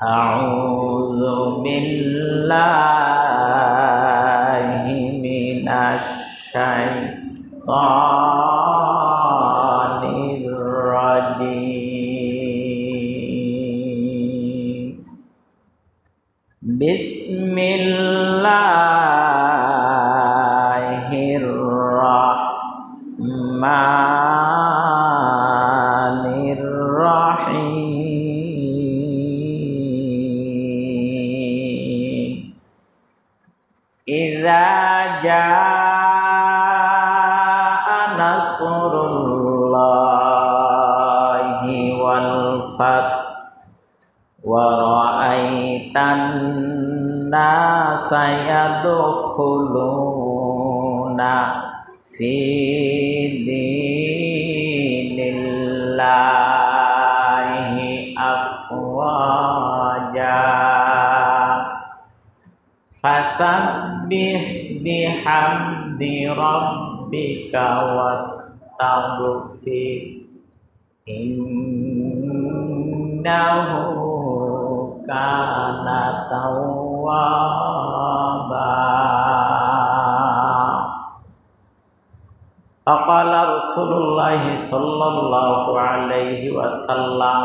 أعوذ بالله من الشيطان الرجيم بسم الله الرحمن الرحيم إذا جاء نصر الله والفتح ورأيت الناس يدخلون في دين الله أفواجا فسبح بحمد ربك واستغفر إنه كان توابا. فقال رسول الله صلى الله عليه وسلم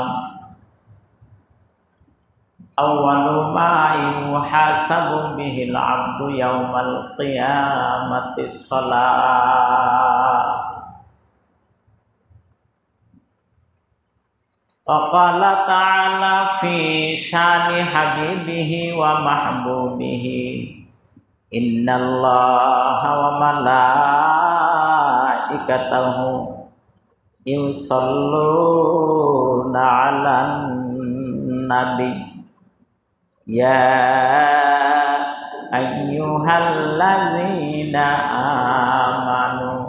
أول ما يحاسب به العبد يوم القيامة الصلاة. وقال تعالى في شان حبيبه ومحبوبه إن الله وملائكته يصلون على النبي يا أيها الذين آمنوا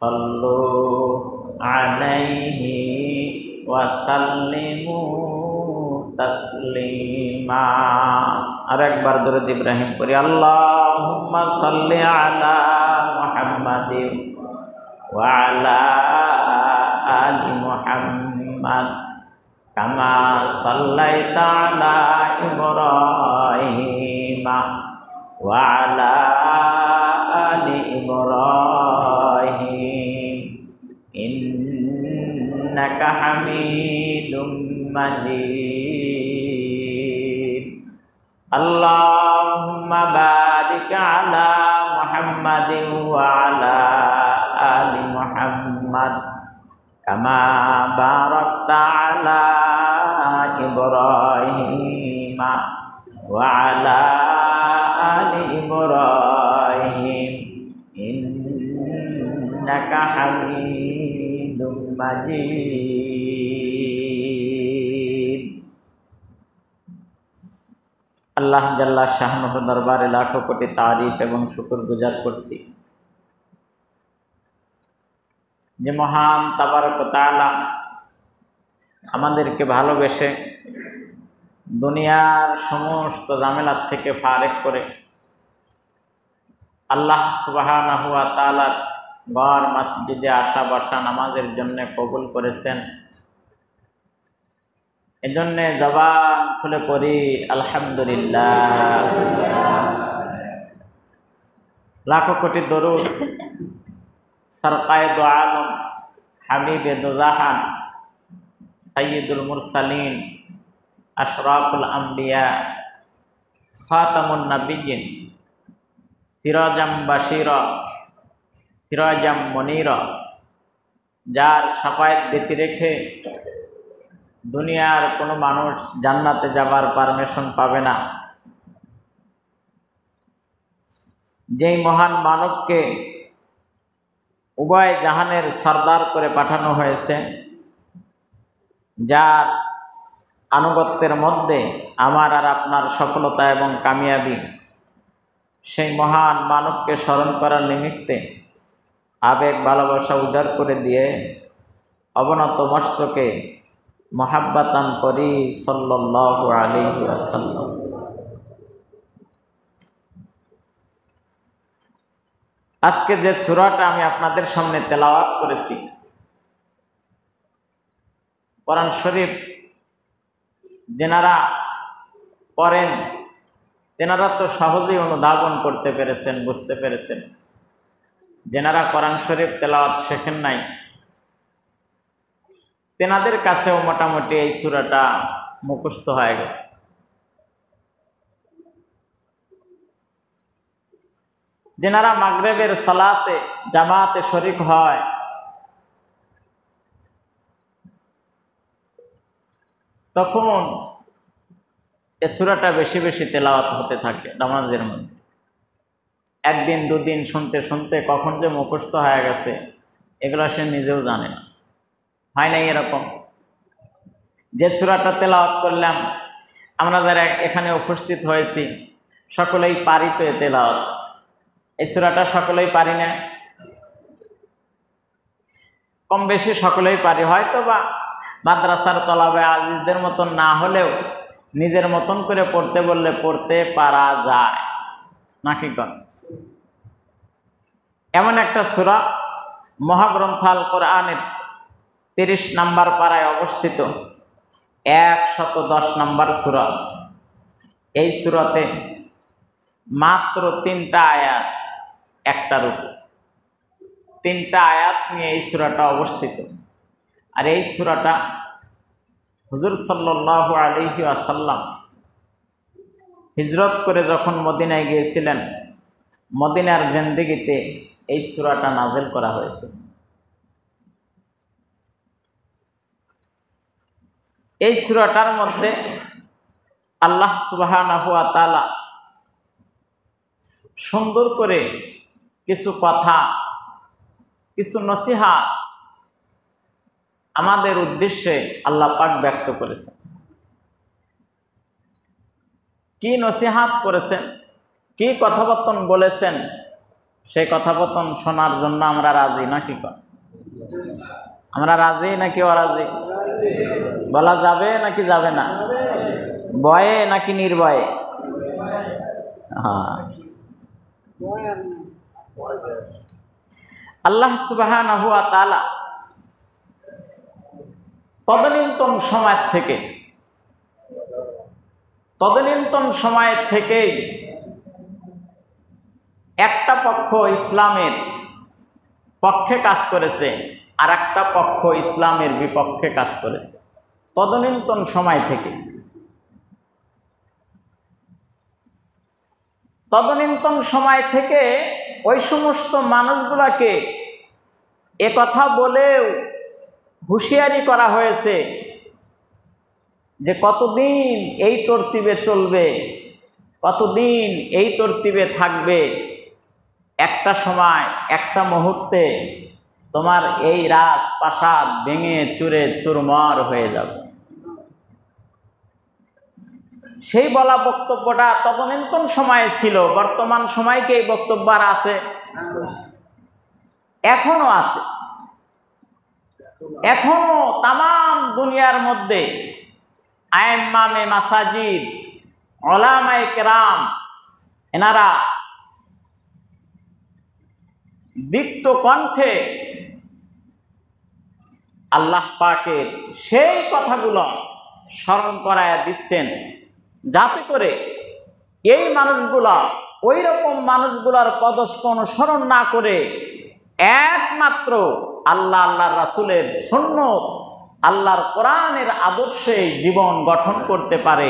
صلوا عليه وسلموا تسليما. আর একবার দরুদ ইব্রাহিম পড়ি আল্লাহুম্মা সাল্লি আলা মুহাম্মাদিন ওয়া আলা আলি মুহাম্মাদ কামা সাল্লাইতা আলা ইব্রাহিম ওয়া আলা আলি ইব্রাহিম ইন্নাকা হামিদুম মাজিদ. আল্লাহুম্মা বারিক আলা মুহাম্মাদিন ওয়া আলা আলি মুহাম্মাদ কামা বারাকতা আলা ইব্রাহিম ওয়া আলা আলি ইব্রাহিম ইন্নাকা হামিদুম মাজিদ. আল্লাহ জাল্লা শাহনুর দরবারে লাখো কোটি তারিফ এবং শুকর গুজার করছি যে মহান তাবারক ওয়া তাআলা আমাদেরকে ভালোবেসে দুনিয়ার সমস্ত ঝামেলার থেকে ফারেক করে আল্লাহ সুবহানাহু ওয়া তাআলার ঘর মসজিদে আসা বসা নামাজের জন্য কবুল করেছেন। এজন্য জবান খুলে পড়ি আলহামদুলিল্লাহ। লাখো কোটি দরুদ সরকায়ে দো আলম হাবিবে দো জাহান সাইয়্যিদুল মুরসালিন আশরাফুল আম্বিয়া খাতামুন নবিয়্যিন সিরাজাম বাশীরা সিরাজাম মুনীরা, যার শাফায়াত ব্যতি রেখে দুনিয়ার কোনো মানুষ জান্নাতে যাবার পারমিশন পাবে না, যেই মহান মানবকে উভয় জাহানের সর্দার করে পাঠানো হয়েছে, যার আনুগত্যের মধ্যে আমার আর আপনার সফলতা এবং কামিয়াবি, সেই মহান মানবকে স্মরণ করার নিমিত্তে আবেগ ভালোবাসা উজাড় করে দিয়ে অবনত মস্তকে মহাব্বাতান করি সাল্লাল্লাহু আলাইহি ওয়াসাল্লাম। আজকে যে সূরাটা আমি আপনাদের সামনে তেলাওয়াত করেছি, কোরআন শরীফ যেনারা পড়েন তেনারা তো সহজেই অনুধাবন করতে পেরেছেন, বুঝতে পেরেছেন। যেনারা কোরআন শরীফ তেলাওয়াত শেখেন নাই তেনাদের কাছেও মোটামুটি এই সূরাটা মুখস্থ হয়ে গেছে। যেনারা মাগরিবের সালাতে জামাতে শরীক হয় তখন এই সূরাটা বেশি বেশি তেলাওয়াত হতে থাকে নামাজের মধ্যে। একদিন দুদিন শুনতে শুনতে কখন যে মুখস্থ হয়ে গেছে এগুলো সে নিজেও জানে না। হয় নাই এরকম? যে সূরাটা তেলাওয়াত করলাম আমরা যারা এখানে উপস্থিত হয়েছি সকলেই পারি তো এ তেলাওয়াত। এই সূরাটা সকলেই পারি না? কম বেশি সকলেই পারি। হয়তো বা মাদ্রাসার তলাবে আজিজদের মতন না হলেও নিজের মতন করে পড়তে বললে পড়তে পারা যায় নাকি কন? এমন একটা সূরা মহাগ্রন্থ আল কোরআনের 30 নম্বর পারায় অবস্থিত 110 নম্বর সূরা। এই সূরাতে মাত্র 3টা আয়াত, একটা রূপে 3টা আয়াত নিয়ে এই সূরাটা অবস্থিত। আর এই সূরাটা হুজুর সাল্লাল্লাহু আলাইহি ওয়াসাল্লাম হিজরত করে যখন মদিনায় গিয়েছিলেন মদিনার জিন্দেগিতে এই সূরাটা নাযিল করা হয়েছে। এই সূরাটার মধ্যে আল্লাহ সুবহানাহু ওয়া তাআলা সুন্দর করে কিছু কথা, কিছু নসিহত আমাদের উদ্দেশ্যে আল্লাহ পাক ব্যক্ত করেছেন। কি নসিহত করেছেন, কি কথাবার্তা বলেছেন, সেই কথাবার্তা শোনার জন্য আমরা রাজি নাকি? আমরা রাজি নাকি অরাজি? বলা যাবে নাকি যাবে না? ভয়ে নাকি নির্ভয়ে? হ্যাঁ, আল্লাহ সুবহানাহু ওয়া তাআলা তদানীন্তন সময় থেকেই একটা পক্ষ ইসলামের পক্ষে কাজ করেছে আর একটা পক্ষ ইসলামের বিপক্ষে কাজ করেছে। তদানীন্তন সময় থেকে ওই সমস্ত মানুষগুলাকে একথা বলেও হুঁশিয়ারি করা হয়েছে যে কতদিন এই তরতিবে চলবে, কতদিন এই তরতিবে থাকবে। একটা সময়, একটা মুহূর্তে তোমার এই রাজপ্রাসাদ ভেঙে চুরে চুরমার হয়ে যাবে। সেই বলা বক্তব্যটা তদানীন্তন সময়ে ছিল। বর্তমান সময়কে এই বক্তব্য আর আছে? এখনো আছে। এখনো তামাম দুনিয়ার মধ্যে আইম্মামে মাসাজিদ, উলামায়ে কেরাম এনারা দীপ্ত কণ্ঠে আল্লাহ পাকের সেই কথাগুলো স্মরণ করায়া দিচ্ছেন যাতে করে এই মানুষগুলা ওই রকম মানুষগুলার পদস্খ অনুসরণ না করে একমাত্র আল্লাহর রাসূলের সুন্নাত, আল্লাহর কোরআনের আদর্শে জীবন গঠন করতে পারে।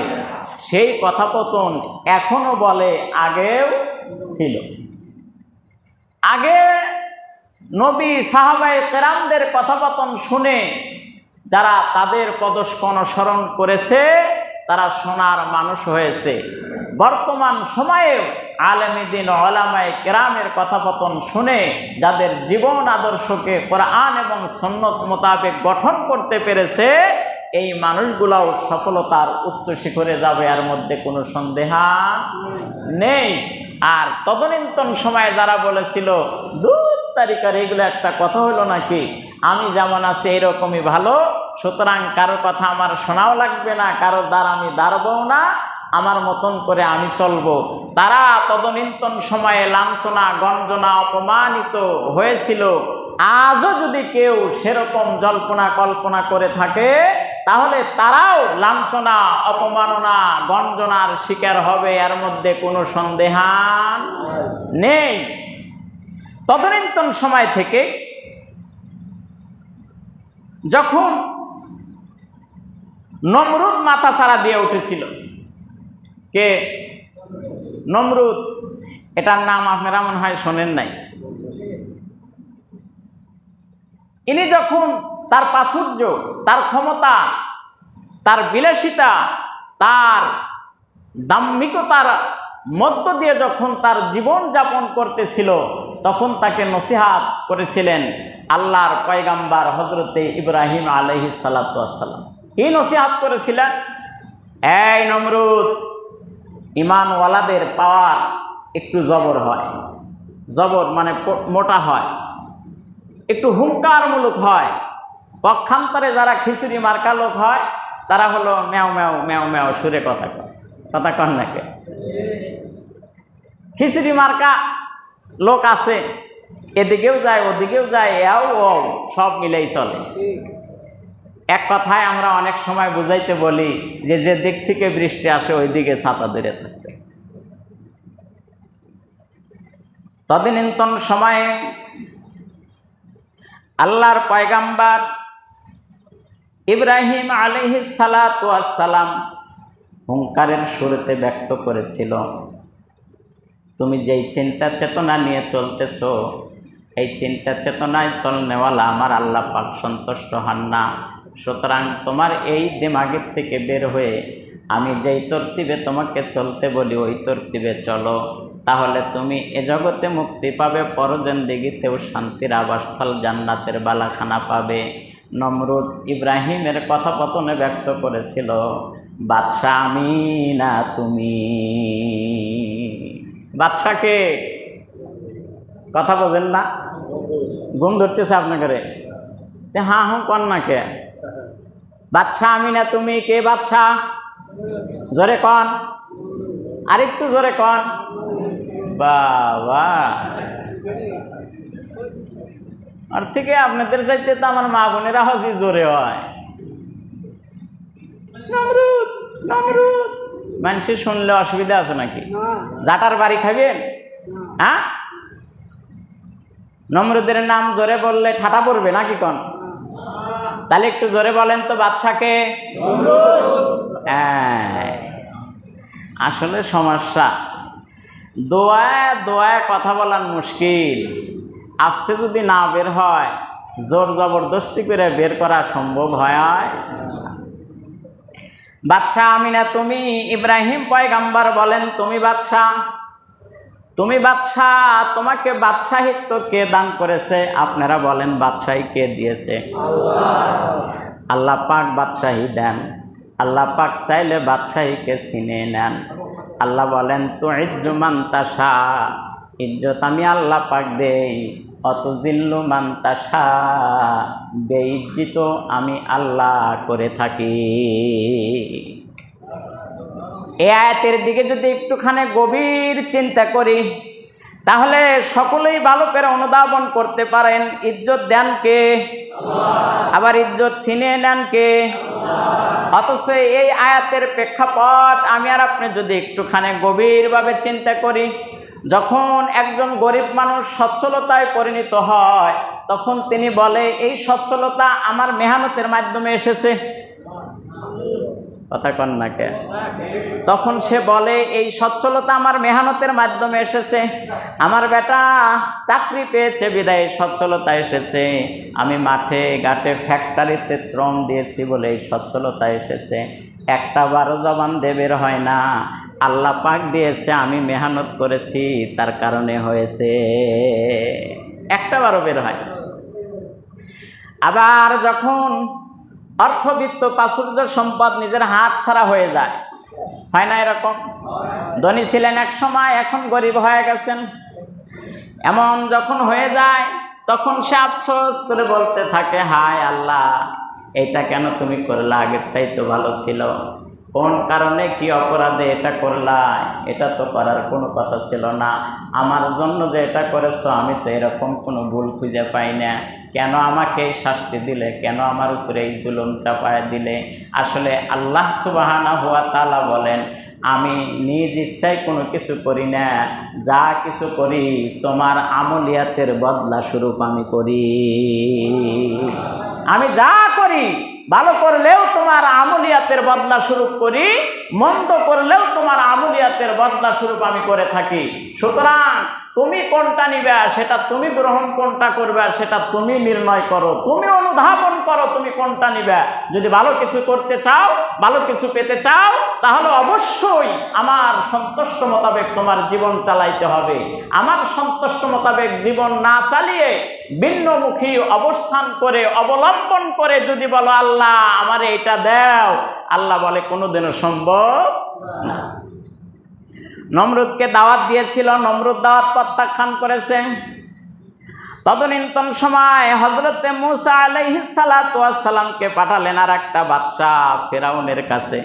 সেই কথাপতন এখনো বলে, আগেও ছিল। আগে নবী সাহাবায়ে কেরামদের কথাপতন শুনে যারা তাদের পদস্খ অনুসরণ করেছে তারা সোনার মানুষ হয়েছে। বর্তমান সময়েও আলেমে দ্বীন উলামায়ে কেরামের কথাপতন শুনে যাদের জীবন আদর্শকে কোরআন এবং সুন্নাত মোতাবেক গঠন করতে পেরেছে এই মানুষগুলাও সফলতার উচ্চ শিখরে যাবে, এর মধ্যে কোনো সন্দেহ নেই। আর তদানীন্তন সময়ে যারা বলেছিল দূর তারিকার এগুলো একটা কথা হলো নাকি, আমি যেমন আছি এরকমই ভালো, সুতরাং কারো কথা আমার শোনাও লাগবে না, কারো দ্বার আমি দাঁড়াবও না, আমার মতন করে আমি চলবো। তারা তদানীন্তন সময়ে লাঞ্ছনা, গঞ্জনা, অপমানিত হয়েছিল। আজও যদি কেউ সেরকম জল্পনা কল্পনা করে থাকে তাহলে তারাও লাঞ্ছনা, অপমাননা, গঞ্জনার শিকার হবে, এর মধ্যে কোনো সন্দেহান নেই। তদানীন্তন সময় থেকে যখন নমরুদ মাথাচাড়া দিয়ে উঠেছিল, কে? নমরুদ। এটার নাম আপনারা মনে হয় শোনেন নাই। ইনি যখন তার প্রাচুর্য, তার ক্ষমতা, তার বিলাসিতা, তার দাম্ভিকতার মধ্য দিয়ে যখন তার জীবন যাপন করতেছিল, তখন তাকে নসিহাত করেছিলেন আল্লাহর পয়গাম্বার হযরতে ইব্রাহিম আলাইহিস সালাতু ওয়াস সালাম। কি নসিহাত করেছিলেন? এই নমরুদ, ঈমানওয়ালাদের পাওয়ার একটু জবর হয়, জবর মানে মোটা হয়, একটু হুঙ্কারমূলক হয়। পক্ষান্তরে যারা খিচুড়ি মার্কা লোক হয়, তারা হলো ম্যাও ম্যাও ম্যাও ম্যাও সুরে কথা কয়। কথা কন নাকি? খিচুড়ি মার্কা লোক আছে, এদিকেও যায় ওদিকেও যায়, এও ও সব মিলেই চলে। এক কথায় আমরা অনেক সময় বুঝাইতে বলি যে যে দিক থেকে বৃষ্টি আসে ওই দিকে ছাতা ধরে থাকতে। তদানীন্তন সময়ে আল্লাহর পয়গাম্বার ইব্রাহিম আলাইহিস সালাতু ওয়াস সালাম হুঙ্কারের সুরেতে ব্যক্ত করেছিল, তুমি যেই চিন্তা চেতনা নিয়ে চলতেছ, এই চিন্তা চেতনায় চলনেওয়ালা আমার আল্লাহ পাক সন্তুষ্ট হন না। সুতরাং তোমার এই দিমাগের থেকে বের হয়ে আমি যেই তরতিবে তোমাকে চলতে বলি ওই তরতিবে চলো, তাহলে তুমি এ জগতে মুক্তি পাবে, পরজিন্দেগিতেও শান্তির আবাসস্থল জান্নাতের বালাখানা পাবে। নমরুদ ইব্রাহিমের কথাপতনে ব্যক্ত করেছিল, বাদশাহ আমি না তুমি। বাদশাকে কথা বলেন না, ঘুম ধরতেছে আপনাকে? হ্যাঁ হুঁ কন না কে? বাদশাহ আমি না তুমি। কে বাদশাহ? জোরে কন, আরেকটু জোরে কন। বাবা, আর থেকে আপনাদের চাইতে তো আমার মা বোনেরা হজি জোরে হয়। নমরুদ নমরুদ মানুষের শুনলে অসুবিধা আছে নাকি? জাটার বাড়ি খাবেন? হ্যাঁ, নমরুদের নাম জোরে বললে ঠাটা পড়বে নাকি কন? তাহলে একটু জোরে বলেন তো বাদশাকে। আসলে সমস্যা, দোয়ায় দোয়ায় কথা বলার মুশকিল। আপসে যদি না বের হয়, জোর জবরদস্তি করে বের করা সম্ভব হয়। বাদশাহ আমি না তুমি। ইব্রাহিম পয়গাম্বার বলেন, তুমি বাদশাহ, তুমি বাদশাহ। তোমাকে বাদশাহিত্ব কে দান করেছে? আপনারা বলেন, বাদশাহী কে দিয়েছে? আল্লাহ পাক বাদশাহী দেন। আল্লাহ পাক চাইলে বাদশাহীকে ছিনে নেন। আল্লাহ বলেন, তুইজ্জু মান তাশা, ইজ্জত আমি আল্লাহ পাক দেই। অতুজিল্লু মান তাশা, বেইজ্জিত আমি আল্লাহ করে থাকি। এই আয়াতের দিকে যদি একটুখানি গভীর চিন্তা করি, তাহলে সকলেই ভালো করে অনুধাবন করতে পারেন, ইজ্জত দেন কে? আবার ইজ্জত ছিনে নেন কে? অথচ এই আয়াতের প্রেক্ষাপট আমি আর আপনি যদি একটুখানি গভীরভাবে চিন্তা করি, যখন একজন গরিব মানুষ সচ্ছলতায় পরিণত হয়, তখন তিনি বলে এই সচ্ছলতা আমার মেহনতের মাধ্যমে এসেছে। কথা কন না কে? তখন সে বলে এই সচ্ছলতা আমার মেহনতের মাধ্যমে এসেছে। আমার বেটা চাকরি পেয়েছে বিদায় সচ্ছলতা এসেছে। আমি মাঠে ঘাটে ফ্যাক্টরিতে শ্রম দিয়েছি বলে এই সচ্ছলতা এসেছে। একটা বারো জবান দিয়ে বের হয় না, আল্লাহ পাক দিয়েছে, আমি মেহনত করেছি তার কারণে হয়েছে। একটা বারো বের হয়। আবার যখন অর্থবিত্ত প্রাচুর্য সম্পদ নিজের হাত ছাড়া হয়ে যায়, হয় না এরকম? ধনী ছিলেন এক সময়, এখন গরিব হয়ে গেছেন। এমন যখন হয়ে যায়, তখন সে আফসোস করে বলতে থাকে, হায় আল্লাহ, এইটা কেন তুমি করলে? আগেরটাই তো ভালো ছিল। কোন কারণে কি অপরাধে এটা করলা, এটা তো করার কোনো কথা ছিল না, আমার জন্য যে এটা করেছো আমি তো এরকম কোনো ভুল খুঁজে পাই না, কেন আমাকে এই শাস্তি দিলে, কেন আমার উপরে এই জুলুম চাপায় দিলে। আসলে আল্লাহ সুবহানাহু ওয়া তাআলা বলেন, আমি নিজ ইচ্ছায় কোনো কিছু করি না, যা কিছু করি তোমার আমলিয়াতের বদলা স্বরূপ আমি করি। আমি যা করি ভালো করলেও তোমার আমলিয়াতের বদলা স্বরূপ করি, মন্দ করলেও তোমার আমলিয়াতের বদলা স্বরূপ আমি করে থাকি। সুতরাং তুমি কোনটা নিবে সেটা তুমি গ্রহণ, কোনটা করবে সেটা তুমি নির্ণয় করো, তুমি অনুধাবন করো তুমি কোনটা নিবে। যদি ভালো কিছু করতে চাও, ভালো কিছু পেতে চাও, তাহলে অবশ্যই আমার সন্তুষ্ট মোতাবেক তোমার জীবন চালাইতে হবে। আমার সন্তুষ্ট মোতাবেক জীবন না চালিয়ে ভিন্নমুখী অবস্থান করে, অবলম্বন করে যদি বলো আল্লাহ আমারে এটা দাও, আল্লাহ বলে কোনোদিনও সম্ভব না। নমরুদকে দাওয়াত দিয়েছিল, নমরুদ দাওয়াত প্রত্যাখ্যান করেছে। তদনীন্তন সময় হযরতে মূসা আলাইহিস সালাতু ওয়াস সালামকে পাঠালেন আর একটা বাদশাহ ফিরাউনের কাছে।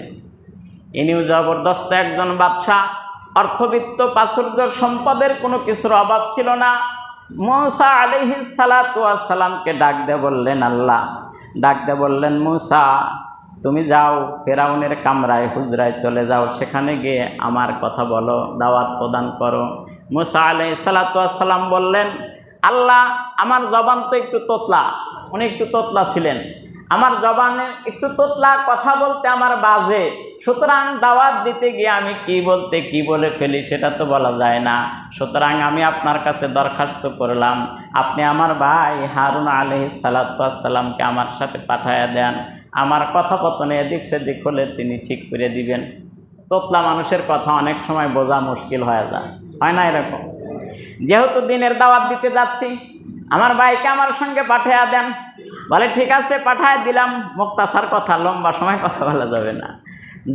ইনিও জবরদস্ত একজন বাদশাহ, অর্থবিত্ত, প্রাচুর্য, সম্পদের কোনো কিছুর অভাব ছিল না। মূসা আলাইহিস সালাতু ওয়াস সালামকে ডাক দিয়ে বললেন, আল্লাহ ডাক দিয়ে বললেন, মূসা তুমি যাও ফিরাউনের কামরায়, হুজরায় চলে যাও, সেখানে গিয়ে আমার কথা বলো, দাওয়াত প্রদান করো। মূসা আলাইহিস সালাতু ওয়াস সালাম বললেন, আল্লাহ আমার জবান তো একটু তোতলা, উনি একটু তোতলা ছিলেন, আমার জবানে একটু তোতলা, কথা বলতে আমার বাজে, সুতরাং দাওয়াত দিতে গিয়ে আমি কি বলতে কি বলে ফেলি সেটা তো বলা যায় না। সুতরাং আমি আপনার কাছে দরখাস্ত করলাম, আপনি আমার ভাই হারুন আলাইহিস সালাতু ওয়াস সালামকে আমার সাথে পাঠায়া দেন, আমার কথোপকথনে এদিক সেদিক হলে তিনি ঠিক করে দিবেন। তোতলা মানুষের কথা অনেক সময় বোঝা মুশকিল হয়ে যায়, হয় না এরকম? যেহেতু দিনের দাওয়াত দিতে যাচ্ছি, আমার ভাইকে আমার সঙ্গে পাঠায়া দেন। বলে ঠিক আছে, পাঠায় দিলাম। মুক্তাসার কথা, লম্বা সময় কথা বলা যাবে না।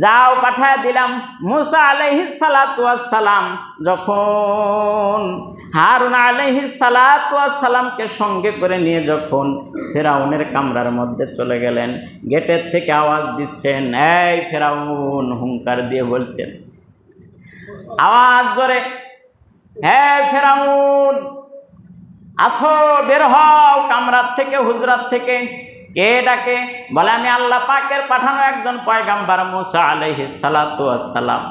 যাও, পাঠায় দিলাম। মূসা আলাইহিস সালাতু ওয়াস সালাম যখন হারুন আলাইহিস সালাতু ওয়াস সালামকে সঙ্গে করে নিয়ে যখন ফিরাউনের কামরার মধ্যে চলে গেলেন, গেটের থেকে আওয়াজ দিচ্ছেন, এই ফিরাউন, হুঙ্কার দিয়ে বলছেন আওয়াজ জোরে, হে ফিরাউন আছো, বের হও কামরার থেকে, হুজরাত থেকে। কে ডাকে? বলে আমি আল্লাহ পাকের পাঠানো একজন পয়গাম্বার মূসা আলাইহিস সালাতু ওয়াস সালাম।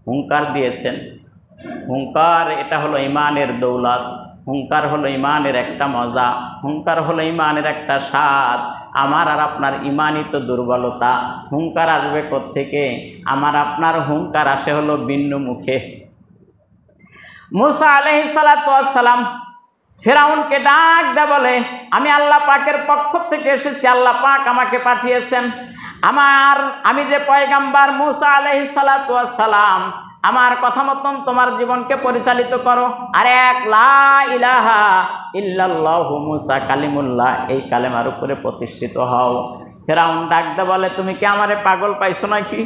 হুঙ্কার দিয়েছেন। হুঙ্কার এটা হলো ইমানের দৌলত, হুঙ্কার হলো ইমানের একটা মজা, হুঙ্কার হলো ইমানের একটা স্বাদ। আমার আর আপনার ইমানই তো দুর্বলতা। হুঙ্কার আসবে কোত্থেকে? আমার আপনার হুঙ্কার আসে হলো ভিন্ন মুখে। মূসা আলাইহিস সালাতু ওয়াস সালাম ফিরাউনকে ডাক দেয়, বলে আমি আল্লাহ পাকের পক্ষ থেকে এসেছি, আল্লাহ পাক আমাকে পাঠিয়েছেন। আমি যে পয়গাম্বার মূসা আলাইহিস সালাতু ওয়াস সালাম, আমার কথা মতন তোমার জীবনকে পরিচালিত করো, আর এক লা ইলাহা ইল্লাল্লাহু মূসা কালিমুল্লাহ, এই কালেমার উপরে প্রতিষ্ঠিত হও। ফিরাউন ডাক দেয়, বলে তুমি কি আমারে পাগল পাইছো নাকি?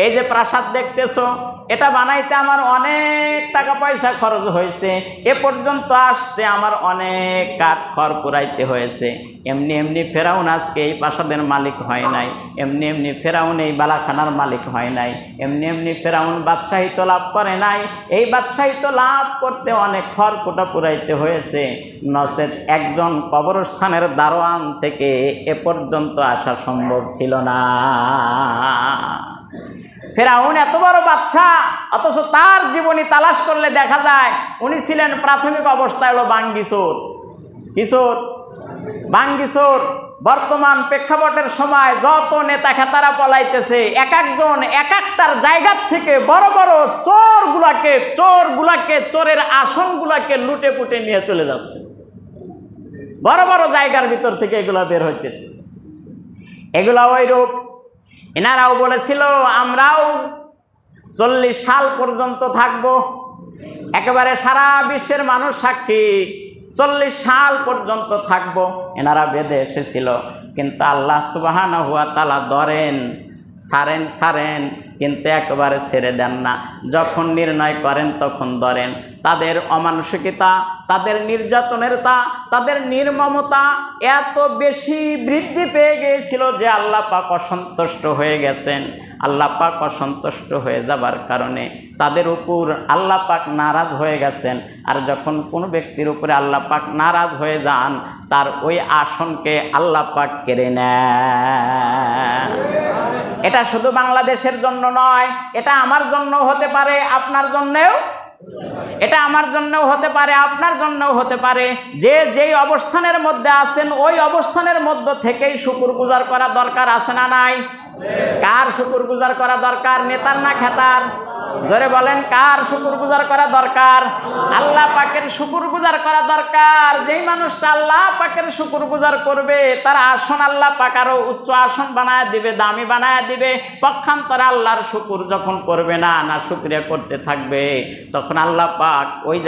এই যে প্রাসাদ দেখতেছো, এটা বানাইতে আমার অনেক টাকা পয়সা খরচ হয়েছে, এ পর্যন্ত আসতে আমার অনেক কাঠ খড় পুরাইতে হয়েছে। এমনি এমনি ফেরাউন আজকে এই প্রাসাদের মালিক হয় নাই, এমনি এমনি ফেরাউন এই বালাখানার মালিক হয় নাই, এমনি এমনি ফেরাউন বাদশাহিত্ব লাভ করে নাই। এই বাদশাহিত্ব লাভ করতে অনেক খড়কুটা পুরাইতে হয়েছে, নচেত একজন কবরস্থানের দারোয়ান থেকে এ পর্যন্ত আসা সম্ভব ছিল না। ফেরাউন এত বড় বাদশাহ, অথচ তার জীবনী তালাশ করলে দেখা যায় উনি ছিলেন প্রাথমিক অবস্থায় হলো বাঙ্গিচোর। কিশোর বাঙ্গিচোর। বর্তমান প্রেক্ষাপটের সময় যত নেতা খেতারা পলাইতেছে, এক একজন এক একটার জায়গার থেকে বড় বড় চোরগুলাকে চোরের আসনগুলাকে লুটে পুটে নিয়ে চলে যাচ্ছে। বড় বড় জায়গার ভিতর থেকে এগুলা বের হইতেছে। এগুলা ওই রূপ। এনারাও বলেছিল আমরাও 40 সাল পর্যন্ত থাকব, একেবারে সারা বিশ্বের মানুষ সাক্ষী 40 সাল পর্যন্ত থাকব, এনারা বেঁধে এসেছিল। কিন্তু আল্লাহ সুবহানাহু ওয়া তাআলা ধরেন ছাড়েন ছাড়েন, কিন্তু একেবারে ছেড়ে দেন না। যখন নির্ণয় করেন তখন ধরেন। তাদের অমানসিকতা, তাদের নির্যাতনেরতা, তাদের নির্মমতা এত বেশি বৃদ্ধি পেয়ে গিয়েছিল যে আল্লাহ পাক অসন্তুষ্ট হয়ে গেছেন। আল্লাহ পাক অসন্তুষ্ট হয়ে যাবার কারণে তাদের উপর আল্লাহ পাক নারাজ হয়ে গেছেন। আর যখন কোনো ব্যক্তির উপরে আল্লাহ পাক নারাজ হয়ে যান, তার ওই আসনকে আল্লাহ পাক কেড়ে নেন। এটা শুধু বাংলাদেশের জন্য নয়, এটা আমার জন্য হতে পারে, আপনার জন্যেও। এটা আমার জন্যও হতে পারে, আপনার জন্যও হতে পারে। যে যেই অবস্থানের মধ্যে আছেন ওই অবস্থানের মধ্য থেকেই শুকরগুজার করা দরকার, আছে না নাই? কার শুকরগুজার করা দরকার, নেতার না খেতার? জোরে বলেন, কার শুকরগুজার করা দরকার? আল্লাহ পাকের শুকরগুজার করা দরকার। যেই মানুষটা আল্লাহ পাকের শুকরগুজার করবে, তার আসন আল্লাহ পাক আরো উচ্চ আসন বানায় দিবে, দামি বানায় দিবে। পক্ষান্তরে আল্লাহর শুকুর যখন করবে না, না শুকরিয়া করতে থাকবে, তখন আল্লাহ পাক ওই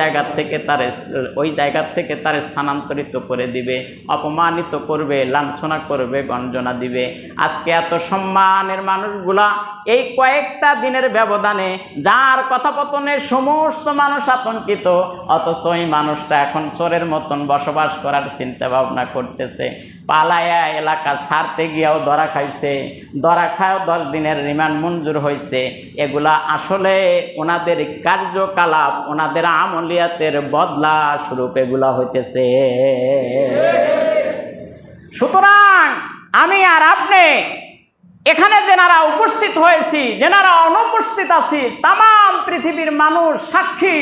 জায়গা থেকে তার স্থানান্তরিত করে দিবে, অপমানিত করবে, লাঞ্ছনা করবে, গঞ্জনা দিবে। আজকে এত সম্মানের মানুষগুলা এই কয়েকটা দিনের ব্যবধানে যার কথাপতনে সমস্ত মানুষ আতঙ্কিত, অথচ ওই মানুষটা এখন চোরের মতন বসবাস করার চিন্তা ভাবনা করতেছে। পালায়া এলাকা ছাড়তে গিয়েও ধরা খাইছে, ধরা খায়ও 10 দিনের রিমান্ড মঞ্জুর হয়েছে। এগুলা আসলে ওনাদের কার্যকলাপ, ওনাদের আমলিয়াতের বদলা স্বরূপ এগুলা হইতেছে। সুতরাং আমি আর আপনি এখানে যেনারা উপস্থিত হয়েছি, যেনারা অনুপস্থিত আছি, তামাম পৃথিবীর মানুষ সাক্ষী,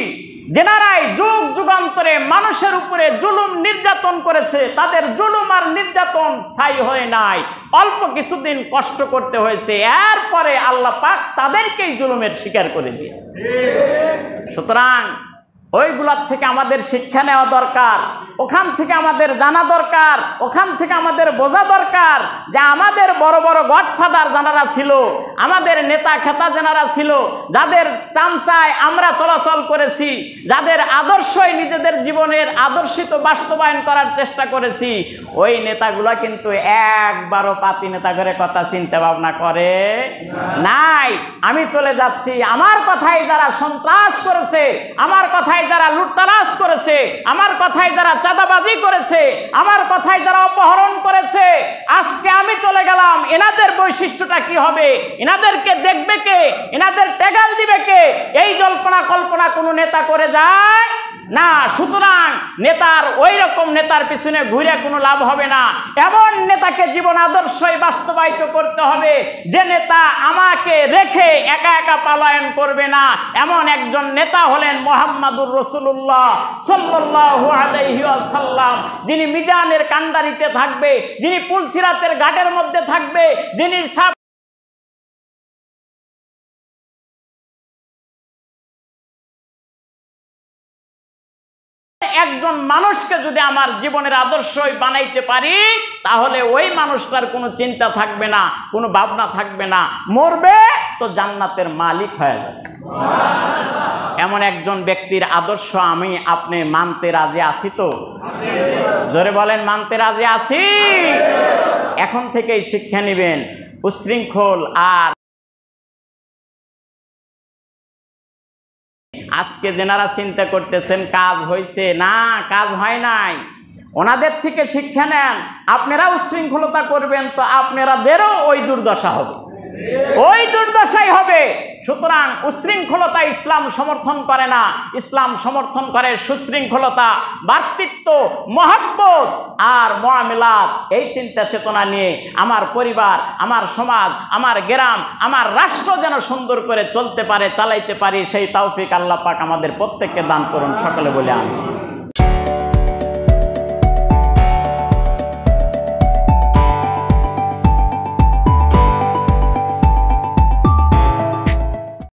যেনারাই যুগ যুগান্তরে মানুষের উপরে জুলুম নির্যাতন করেছে, তাদের জুলুম আর নির্যাতন স্থায়ী হয় নাই, অল্প কিছুদিন কষ্ট করতে হয়েছে, এরপরে আল্লাহ পাক তাদেরকেই জুলুমের শিকার করে দিয়েছে। সুতরাং ওইগুলার থেকে আমাদের শিক্ষা নেওয়া দরকার, ওখান থেকে আমাদের জানা দরকার, ওখান থেকে আমাদের বোঝা দরকার যে আমাদের বড় বড় গডফাদার যারা ছিল, আমাদের নেতা খেতা যারা ছিল, যাদের চামচায় আমরা চলাচল করেছি, যাদের আদর্শই নিজেদের জীবনের আদর্শিত বাস্তবায়ন করার চেষ্টা করেছি, ওই নেতাগুলা কিন্তু একবারও পাতি নেতা করে কথা চিন্তা ভাবনা করে নাই। আমি চলে যাচ্ছি, আমার কথাই যারা সন্ত্রাস করেছে, আমার কথাই যারা লুটতারাজ করেছে, আমার কথাই যারা চাঁদাবাজি করেছে, আমার কথাই যারা অপহরণ করেছে, আজকে আমি চলে গেলাম, এনাদের বৈশিষ্ট্যটা কি হবে, এনাদেরকে দেখবে কে, এনাদের টেগাল দিবে কে, এই জল্পনা কল্পনা কোনো নেতা করে যায় না। সুতরাং নেতার ওই রকম নেতার পিছনে ঘুরে কোনো লাভ হবে না। এমন নেতাকে জীবন আদর্শই বাস্তবায়িত করতে হবে যে নেতা আমাকে রেখে একা একা পলায়ন করবে না। এমন একজন নেতা হলেন মুহাম্মাদুর রাসূলুল্লাহ সাল্লাল্লাহু আলাইহি ওয়াসাল্লাম, যিনি মিজানের কান্ডারিতে থাকবে, যিনি পুলসিরাতের ঘাটের মধ্যে থাকবে, যিনি একজন মানুষকে যদি আমার জীবনের আদর্শই বানাইতে পারি, তাহলে ওই মানুষটার কোনো চিন্তা থাকবে না, কোনো ভাবনা থাকবে না, মরবে তো জান্নাতের মালিক হয়ে যাবে। এমন একজন ব্যক্তির আদর্শ আমি আপনি মানতে রাজি আছি তো? জোরে বলেন, মানতে রাজি আছি? এখন থেকেই শিক্ষা নেবেন, উচ্ছৃঙ্খল আর আজকে যেনারা চিন্তা করতেছেন কাজ হয়েছে না, কাজ হয় নাই, ওনাদের থেকে শিক্ষা নেন। আপনারা উচ্ছৃঙ্খলতা করবেন তো আপনাদেরও ওই দুর্দশা হবে, ওই দুর্দশাই হবে। সুতরাং উচ্ছৃঙ্খলতা ইসলাম সমর্থন করে না, ইসলাম সমর্থন করে সুশৃঙ্খলতা, ভ্রাতৃত্ব, মহব্বত আর মুআমিলাত। এই চিন্তা চেতনা নিয়ে আমার পরিবার, আমার সমাজ, আমার গ্রাম, আমার রাষ্ট্র যেন সুন্দর করে চলতে পারে, চালাইতে পারি, সেই তৌফিক আল্লাহ পাক আমাদের প্রত্যেককে দান করুন। সকলে বলে আমিন।